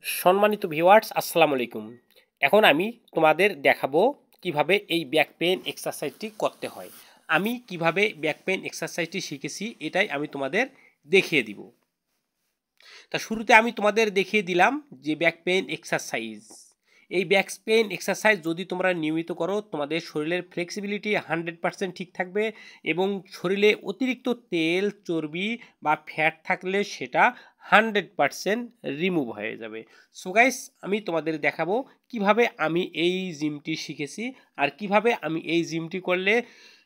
সম্মানিত ভিউয়ার্স আসসালামু আলাইকুম। এখন আমি তোমাদের দেখাবো কিভাবে এই ব্যাক পেইন এক্সারসাইজটি করতে হয়। আমি কিভাবে ব্যাক পেইন এক্সারসাইজটি শিখেছি এটাই আমি তোমাদের দেখিয়ে দিব। তা শুরুতে আমি তোমাদের দেখিয়ে দিলাম যে ব্যাক পেইন এক্সারসাইজ। এই ব্যাক পেইন এক্সারসাইজ যদি তোমরা নিয়মিত করো তোমাদের শরীরের ফ্লেক্সিবিলিটি 100% ঠিক থাকবে এবং শরীরে অতিরিক্ত তেল চর্বি বা ফ্যাট থাকলে সেটা 100% রিমুভ হয়ে যাবে। সো গাইস আমি তোমাদের দেখাবো কিভাবে আমি এই জিমটি শিখেছি আর কিভাবে আমি এই জিমটি করলে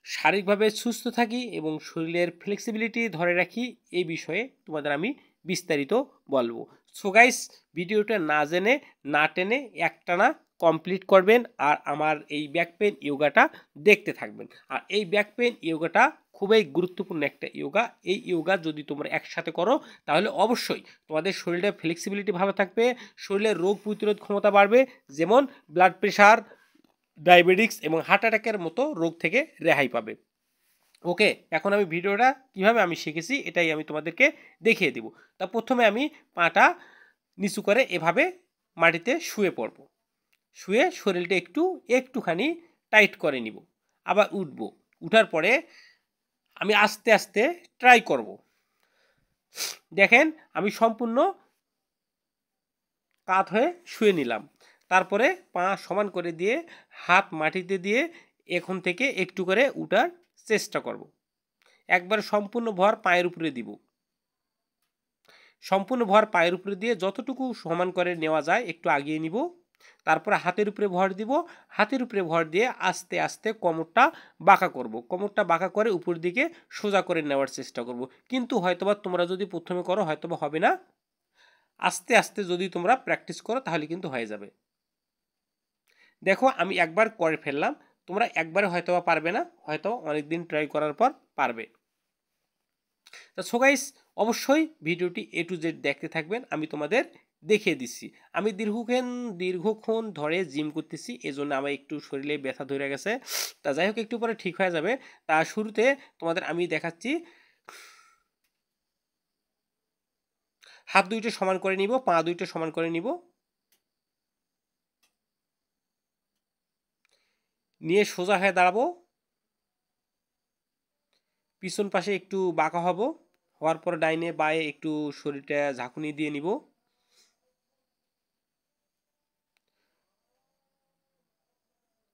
শারীরিকভাবে সুস্থ থাকি এবং শরীরের ফ্লেক্সিবিলিটি ধরে রাখি এই বিষয়ে তোমাদের আমি বিস্তারিত বলবো। সো গাইস ভিডিওটা না জেনে না টেনে একটানা কমপ্লিট করবেন আর আমার এই ব্যাক পেইন ইয়োগাটা দেখতে থাকবেন। আর এই ব্যাক পেইন ইয়োগাটা খুবই গুরুত্বপূর্ণ একটা ইয়োগা। এই ইয়োগা যদি তোমরা একসাথে করো তাহলে অবশ্যই তোমাদের শরীরের ফ্লেক্সিবিলিটি ভালো থাকবে, শরীরের রোগ প্রতিরোধ ক্ষমতা বাড়বে, যেমন ব্লাড প্রেশার, ডায়াবেটিস এবং হার্ট অ্যাটাকের মতো রোগ থেকে রেহাই পাবে। ওকে, এখন আমি ভিডিওটা কিভাবে আমি শিখেছি এটাই আমি তোমাদেরকে দেখিয়ে দিব। তা প্রথমে আমি পাটা নিচু করে এভাবে মাটিতে শুয়ে পড়ব। শুয়ে শরীরটা একটুখানি টাইট করে নিব। আবার উঠব। উঠার পরে আমি আস্তে আস্তে ট্রাই করব। দেখেন আমি সম্পূর্ণ কাত হয়ে শুয়ে নিলাম। তারপরে পা সমান করে দিয়ে হাত মাটিতে দিয়ে এখন থেকে একটু করে উঠার চেষ্টা করব। একবার সম্পূর্ণ ভর পায়ের উপরে দিব। সম্পূর্ণ ভর পায়ের উপরে দিয়ে যতটুকু সমান করে নেওয়া যায় একটু আগিয়ে নিব। তারপরে হাতের উপরে ভর দিব। হাতের উপরে ভর দিয়ে আস্তে আস্তে কোমরটা বাঁকা করব। কোমরটা বাঁকা করে উপর দিকে সোজা করে নেওয়ার চেষ্টা করব। কিন্তু হয়তোবা তোমরা যদি প্রথমে করো হয়তোবা হবে না। আস্তে আস্তে যদি তোমরা প্র্যাকটিস করো তাহলে কিন্তু হয়ে যাবে। দেখো আমি একবার করে ফেললাম। তোমরা একবারে হয়তোবা পারবে না, হয়তো অনেকদিন ট্রাই করার পর পারবে। সো গাইস অবশ্যই ভিডিওটি A to Z দেখতে থাকবেন। আমি তোমাদের দেখিয়ে দিচ্ছি। আমি দীর্ঘক্ষণ ধরে জিম করতেছি, এজন্য আমার একটু শরীরে ব্যথা ধরে গেছে। তা যাই হোক একটু পরে ঠিক হয়ে যাবে। তা শুরুতে তোমাদের আমি দেখাচ্ছি। হাত দুইটা সমান করে নিব, পা দুইটা সমান করে নিব, নিয়ে সোজা হয়ে দাঁড়াবো। পিছন পাশে একটু বাঁকা হব, হওয়ার পর ডাইনে বাঁয়ে একটু শরীরটা ঝাঁকুনি দিয়ে নিব।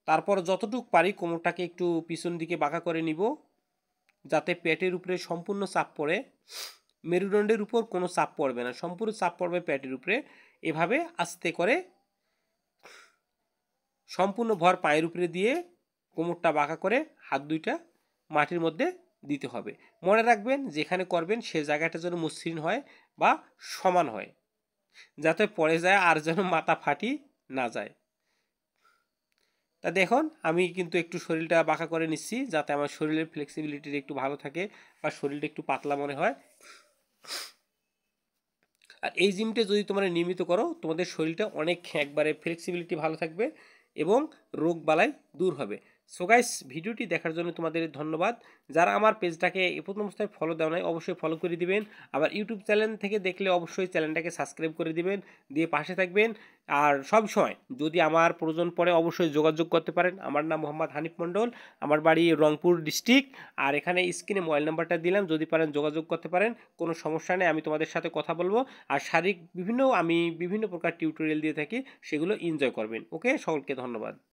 তারপর যতটুকু পারি কোমরটাকে একটু পিছন দিকে বাঁকা করে নিব, যাতে পেটের উপরে সম্পূর্ণ চাপ পড়ে। মেরুদণ্ডের উপর কোনো চাপ পড়বে না, সম্পূর্ণ চাপ পড়বে পেটের উপরে। এভাবে আস্তে করে সম্পূর্ণ ভর পায়ের উপরে দিয়ে কোমরটা বাঁকা করে হাত দুইটা মাটির মধ্যে দিতে হবে। মনে রাখবেন যেখানে করবেন সে জায়গাটা যেন মসৃণ হয় বা সমান হয়, যাতে পড়ে যায় আর যেন মাথা ফাটি না যায়। তা দেখুন আমি কিন্তু একটু শরীরটা বাঁকা করে নিচ্ছি যাতে আমার শরীরের ফ্লেক্সিবিলিটিটা একটু ভালো থাকে বা শরীরটা একটু পাতলা মনে হয়। আর এই জিমটা যদি তোমরা নিয়মিত করো তোমাদের শরীরটা অনেক একবারে ফ্লেক্সিবিলিটি ভালো থাকবে এবং রোগ বালাই দূর হবে। সো গাইস ভিডিওটি দেখার জন্য তোমাদের ধন্যবাদ। যারা আমার পেজটাকে এ প্রথম অবস্থায় ফলো দেওয়া নাই অবশ্যই ফলো করে দিবেন। আবার ইউটিউব চ্যানেল থেকে দেখলে অবশ্যই চ্যানেলটাকে সাবস্ক্রাইব করে দিবেন, দিয়ে পাশে থাকবেন। আর সব সময় যদি আমার প্রয়োজন পড়ে অবশ্যই যোগাযোগ করতে পারেন। আমার নাম মোহাম্মদ হানিফ মণ্ডল, আমার বাড়ি রংপুর ডিস্ট্রিক্ট। আর এখানে স্ক্রিনে মোবাইল নাম্বারটা দিলাম, যদি পারেন যোগাযোগ করতে পারেন, কোনো সমস্যা নেই, আমি তোমাদের সাথে কথা বলবো। আর শারীরিক আমি বিভিন্ন প্রকার টিউটোরিয়াল দিয়ে থাকি, সেগুলো এনজয় করবেন। ওকে, সকলকে ধন্যবাদ।